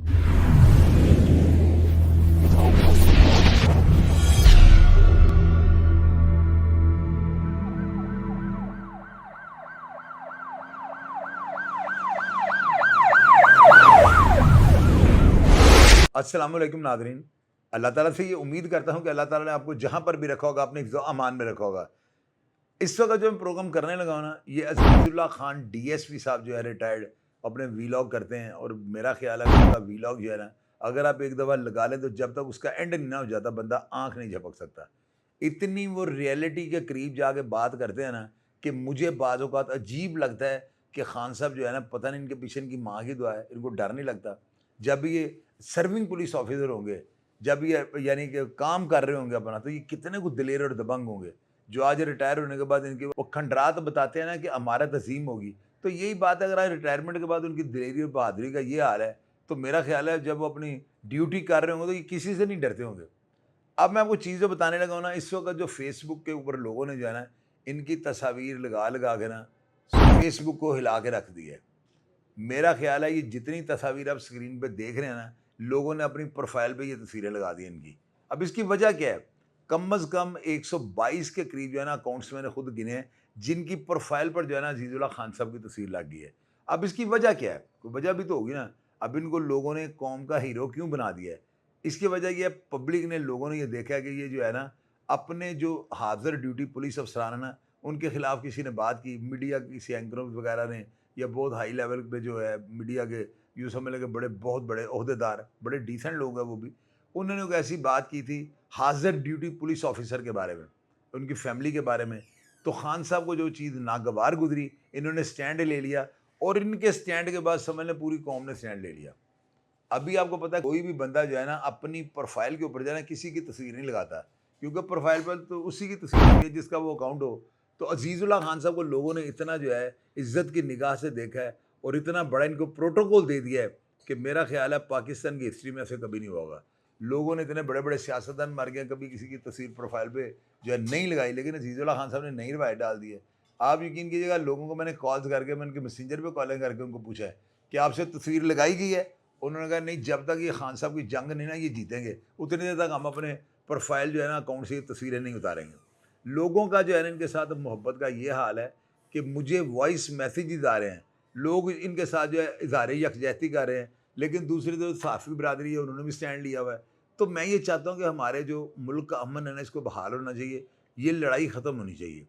अस्सलामुअलैकुम नाज़रीन। अल्लाह ताला से ये उम्मीद करता हूँ कि अल्लाह ताला ने आपको जहाँ पर भी रखा होगा अपने हिफ्ज़ अमान में रखा होगा। इस वक्त जो मैं प्रोग्राम करने लगा हूँ ना, ये अज़ीज़ुल्लाह खान डीएसपी साहब जो है रिटायर्ड, अपने वीलॉग करते हैं और मेरा ख्याल है कि उनका वीलॉग जो है ना, अगर आप एक दफ़ा लगा लें तो जब तक उसका एंड नहीं ना हो जाता बंदा आँख नहीं झपक सकता। इतनी वो रियलिटी के करीब जाके बात करते हैं ना कि मुझे बाज़ औक़ात अजीब लगता है कि खान साहब जो है ना, पता नहीं इनके पीछे इनकी माँ की दुआ है, इनको डर नहीं लगता। जब भी ये सर्विंग पुलिस ऑफिसर होंगे, जब ये यानी कि काम कर रहे होंगे अपना, तो ये कितने को दिलेर और दबंग होंगे। जो आज रिटायर होने के बाद इनके वो खंडरात बताते हैं ना कि अमारत अज़ीम होगी, तो यही बात है। अगर आज रिटायरमेंट के बाद उनकी दिलेरी और बहादुरी का ये हाल है, तो मेरा ख्याल है जब वो अपनी ड्यूटी कर रहे होंगे तो ये किसी से नहीं डरते होंगे। अब मैं आपको चीज़ जो बताने लगा हूँ ना, इस वक़्त जो फ़ेसबुक के ऊपर लोगों ने जो है ना, इनकी तस्वीर लगा के ना फ़ेसबुक को हिला के रख दी है। मेरा ख़्याल है ये जितनी तस्वीर आप स्क्रीन पे देख रहे हैं ना, लोगों ने अपनी प्रोफ़ाइल पे ये तस्वीरें लगा दी इनकी। अब इसकी वजह क्या है? कम से कम 122 के करीब जो है ना अकाउंट्स मैंने खुद गिने हैं, जिनकी प्रोफ़ाइल पर जो है ना अज़ीज़ुल्लाह खान साहब की तस्वीर लग गई है। अब इसकी वजह क्या है? कोई वजह भी तो होगी ना। अब इनको लोगों ने कौम का हीरो क्यों बना दिया है? इसकी वजह ये है, पब्लिक ने, लोगों ने ये देखा है कि ये जो है ना, अपने जो हाज़िर ड्यूटी पुलिस अफ़सरान है ना, उनके खिलाफ किसी ने बात की, मीडिया किसी एंकरों वगैरह ने, या बहुत हाई लेवल पे जो है मीडिया के, यूँ समझ लें कि बहुत बड़े ओहदेदार, बड़े डिसेंट लोग हैं वो भी, उन्होंने एक ऐसी बात की थी हाज़िर ड्यूटी पुलिस ऑफिसर के बारे में, उनकी फैमिली के बारे में। तो खान साहब को जो चीज़ नागवार गुजरी, इन्होंने स्टैंड ले लिया और इनके स्टैंड के बाद समझ लें पूरी कौम ने स्टैंड ले लिया। अभी आपको पता है कोई भी बंदा जो है ना, अपनी प्रोफ़ाइल के ऊपर जो है ना, किसी की तस्वीर नहीं लगाता, क्योंकि प्रोफ़ाइल पर तो उसी की तस्वीर होती है जिसका वो अकाउंट हो। तो अज़ीज़ुल्लाह खान साहब को लोगों ने इतना जो है इज़्ज़त की निगाह से देखा है और इतना बड़ा इनको प्रोटोकॉल दे दिया है कि मेरा ख़्याल है पाकिस्तान की हिस्ट्री में ऐसे कभी नहीं हुआ होगा। लोगों ने, इतने बड़े-बड़े सियासतदान मर गए, कभी किसी की तस्वीर प्रोफ़ाइल पे जो है नहीं लगाई, लेकिन अज़ीज़ुल्लाह खान साहब ने नई रवायत डाल दी है। आप यकीन कीजिएगा, लोगों को मैंने कॉल्स करके, मैंने उनके मैसेंजर पे कॉलिंग करके उनको पूछा है कि आपसे तस्वीर लगाई गई है? उन्होंने कहा नहीं, जब तक ये खान साहब की जंग नहीं ना ये जीतेंगे, उतनी देर तक हम अपने प्रोफ़ाइल जो है ना अकाउंट से ये तस्वीरें नहीं उतारेंगे। लोगों का जो है ना इनके साथ मोहब्बत का ये हाल है कि मुझे वॉइस मैसेजेस आ रहे हैं, लोग इनके साथ जो है इज़हार यकजहती कर रहे हैं, लेकिन दूसरी तरफ सहाफ़ी बिरादरी है, उन्होंने भी स्टैंड लिया हुआ है। तो मैं ये चाहता हूँ कि हमारे जो मुल्क का अमन है ना, इसको बहाल होना चाहिए, ये लड़ाई ख़त्म होनी चाहिए।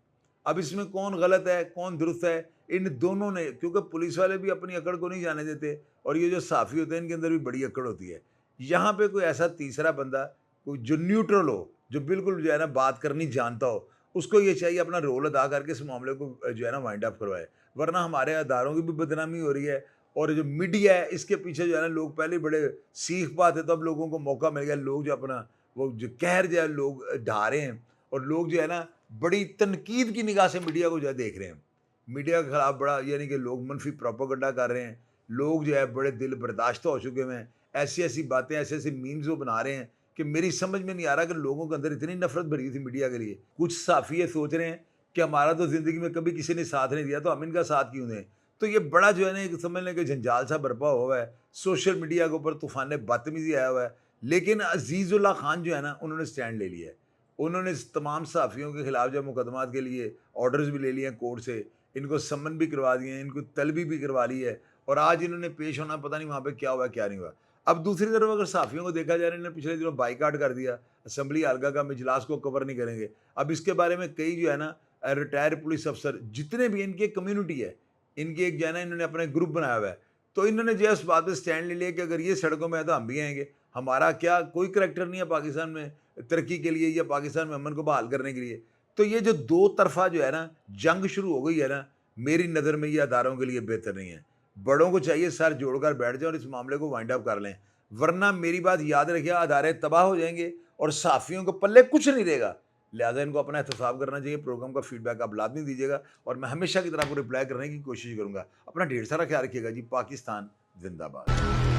अब इसमें कौन गलत है, कौन दुरुस्त है, इन दोनों ने, क्योंकि पुलिस वाले भी अपनी अकड़ को नहीं जाने देते और ये जो सहाफ़ी होते हैं इनके अंदर भी बड़ी अकड़ होती है। यहाँ पे कोई ऐसा तीसरा बंदा, कोई जो न्यूट्रल हो, जो बिल्कुल जो है ना बात करनी जानता हो, उसको ये चाहिए अपना रोल अदा करके इस मामले को जो है ना वाइंड अप करवाए। वरना हमारे अदारों की भी बदनामी हो रही है और जो मीडिया है इसके पीछे जो है ना, लोग पहले बड़े सीख पाते, तब लोगों को मौका मिल गया, लोग जो अपना वो जो कहर जो है लोग ढा रहे हैं और लोग जो है ना बड़ी तनकीद की निगाह से मीडिया को जो है देख रहे हैं। मीडिया के खिलाफ बड़ा यानी कि लोग मनफी प्रोपेगेंडा कर रहे हैं। लोग जो है बड़े दिल बर्दाश्त हो चुके हैं। ऐसी-ऐसी बातें, ऐसे-ऐसे मीम्स वो बना रहे हैं कि मेरी समझ में नहीं आ रहा कि लोगों के अंदर इतनी नफ़रत भरी थी मीडिया के लिए। कुछ सहाफ़ी ये सोच रहे हैं कि हमारा तो ज़िंदगी में कभी किसी ने साथ नहीं दिया, तो हम इनका साथ क्यों दें? तो ये बड़ा जो है ना एक समझ लें कि जंजाल सा बर्पा हुआ है। सोशल मीडिया के ऊपर तूफ़ान बदतमीज़ी आया हुआ है। लेकिन अज़ीज़ुल्लाह खान जो है ना, उन्होंने स्टैंड ले लिया है। उन्होंने इस तमाम सहाफ़ियों के खिलाफ जो मुकदमात के लिए ऑर्डर्स भी ले लिए हैं कोर्ट से, इनको समन भी करवा दिए हैं, इनको तलबी भी करवा ली है और आज इन्होंने पेश होना, पता नहीं वहाँ पे क्या हुआ क्या नहीं हुआ। अब दूसरी तरफ अगर सहाफ़ियों को देखा जाए, इन्होंने पिछले दिनों बाइकाट कर दिया, असम्बली हल्का का इजलास को कवर नहीं करेंगे। अब इसके बारे में कई जो है ना रिटायर्ड पुलिस अफसर जितने भी इनकी एक कम्युनिटी है, इनकी एक जो है ना इन्होंने अपना एक ग्रुप बनाया हुआ है, तो इन्होंने जो है उस बात पे स्टैंड ले लिया कि अगर ये सड़कों में है तो हम भी आएँगे। हमारा क्या कोई करैक्टर नहीं है पाकिस्तान में तरक्की के लिए या पाकिस्तान में अमन को बहाल करने के लिए। तो ये जो दो तरफ़ा जो है ना जंग शुरू हो गई है ना, मेरी नज़र में ये अदारों के लिए बेहतर नहीं है। बड़ों को चाहिए सर जोड़कर बैठ जाएँ और इस मामले को वाइंड अप कर लें, वरना मेरी बात याद रखिए, अदारे तबाह हो जाएँगे और सहाफ़ियों के पल्ले कुछ नहीं रहेगा। लिहाज़ा इनको अपना एहतसाब करना चाहिए। प्रोग्राम का फीडबैक आप लाज़मी दीजिएगा और मैं हमेशा की तरह आपको रिप्लाई करने की कोशिश करूँगा। अपना ढेर सारा ख्याल रखिएगा जी। पाकिस्तान ज़िंदाबाद।